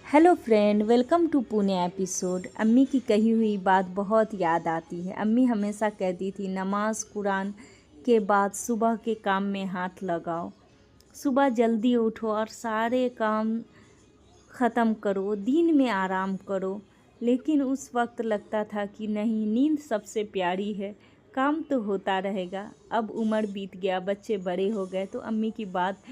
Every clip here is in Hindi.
Hello friend, welcome to Pune episode. अम्मी की कही हुई बात बहुत याद आती है। अम्मी हमेशा कहती थी नमाज कुरान के बाद सुबह के काम में हाथ लगाओ। सुबह जल्दी उठो और सारे काम ख़त्म करो, दिन में आराम करो। लेकिन उस वक्त लगता था कि नहीं, नींद सबसे प्यारी है, काम तो होता रहेगा। अब उम्र बीत गया, बच्चे बड़े हो गए तो अम्मी की बात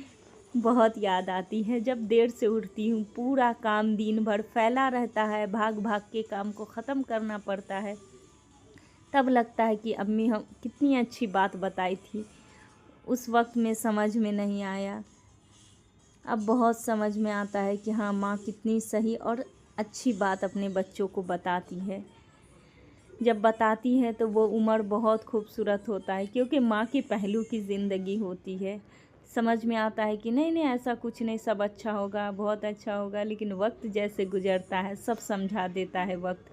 बहुत याद आती है। जब देर से उठती हूँ, पूरा काम दिन भर फैला रहता है, भाग भाग के काम को ख़त्म करना पड़ता है। तब लगता है कि अम्मी हम कितनी अच्छी बात बताई थी, उस वक्त में समझ में नहीं आया। अब बहुत समझ में आता है कि हाँ, माँ कितनी सही और अच्छी बात अपने बच्चों को बताती है। जब बताती है तो वो उम्र बहुत खूबसूरत होता है, क्योंकि माँ के पहलू की ज़िंदगी होती है। समझ में आता है कि नहीं नहीं, ऐसा कुछ नहीं, सब अच्छा होगा, बहुत अच्छा होगा। लेकिन वक्त जैसे गुजरता है, सब समझा देता है वक्त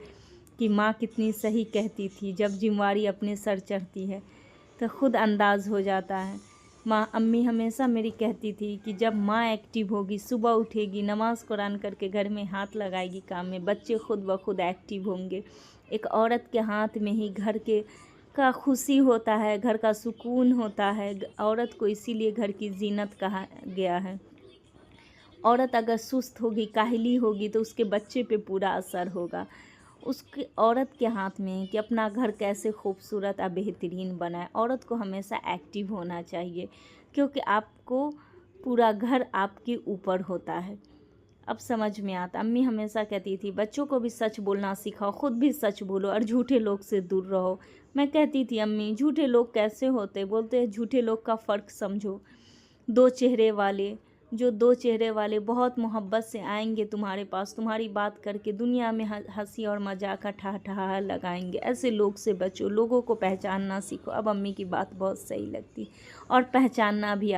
कि माँ कितनी सही कहती थी। जब जिम्मेवारी अपने सर चढ़ती है तो खुद अंदाज़ हो जाता है। अम्मी हमेशा मेरी कहती थी कि जब माँ एक्टिव होगी, सुबह उठेगी, नमाज़ कुरान करके घर में हाथ लगाएगी काम में, बच्चे खुद ब खुद एक्टिव होंगे। एक औरत के हाथ में ही घर के का खुशी होता है, घर का सुकून होता है। औरत को इसीलिए घर की जीनत कहा गया है। औरत अगर सुस्त होगी, काहली होगी तो उसके बच्चे पे पूरा असर होगा। उसकी औरत के हाथ में है कि अपना घर कैसे खूबसूरत और बेहतरीन बनाए। औरत को हमेशा एक्टिव होना चाहिए, क्योंकि आपको पूरा घर आपके ऊपर होता है। अब समझ में आता। अम्मी हमेशा कहती थी बच्चों को भी सच बोलना सिखाओ, खुद भी सच बोलो और झूठे लोग से दूर रहो। मैं कहती थी अम्मी, झूठे लोग कैसे होते? बोलते हैं झूठे लोग का फ़र्क समझो। दो चेहरे वाले, जो दो चेहरे वाले बहुत मोहब्बत से आएंगे तुम्हारे पास, तुम्हारी बात करके दुनिया में हंसी और मजाक का ठहाठहा लगाएंगे। ऐसे लोग से बचो, लोगों को पहचानना सीखो। अब अम्मी की बात बहुत सही लगती और पहचानना भी